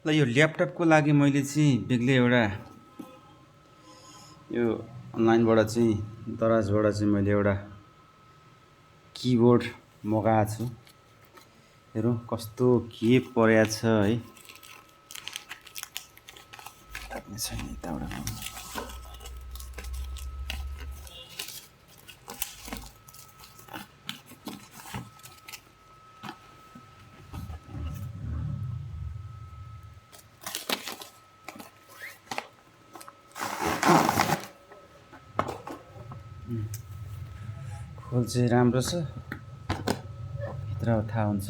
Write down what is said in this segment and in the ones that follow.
ल यो ल्यापटपको लागि मैले चाहिँ बेग्लै एउटा यो अनलाइनबाट चाहिँ दराजबाट चाहिँ मैले एउटा किबोर्ड मगाएको छु। हेरौँ कस्तो के परेको छ है। ताप्ने छैन यताबाट। खोल चाहिँ राम्रो छ, भित्र थाहा हुन्छ।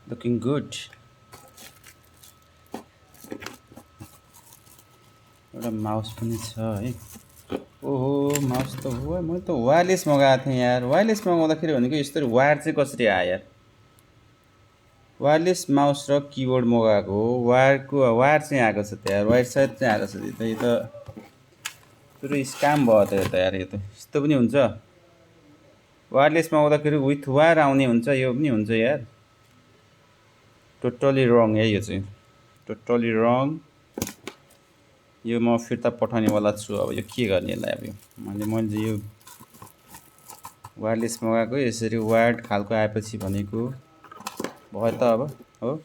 Looking good. एउटा माउस पनि छ है। ओहो माउस त हो, मैले त वायरलेस मगाएको थिएँ यार। वायरलेस मगाउँदाखेरि भनेको यस्तो वायर चाहिँ कसरी आयो यार। वायरलेस माउस र किबोर्ड मगाएको हो, वायर चाहिँ आएको छ त यार, वायर सायद चाहिँ आएको छ। यो त पुरो स्क्याम भयो त यो त यार। यो त यस्तो पनि हुन्छ। वायरलेस मगाउँदाखेरि विथ वायर आउने हुन्छ, यो पनि हुन्छ यार। टोटली रङ है यो चाहिँ, टोटली रङ। यो म फिर्ता पठाउनेवाला छु। अब यो के गर्ने यसलाई। अब यो मैले यो वायरलेस मगाएको, यसरी वायर्ड खालको आएपछि भनेको भयो त अब हो।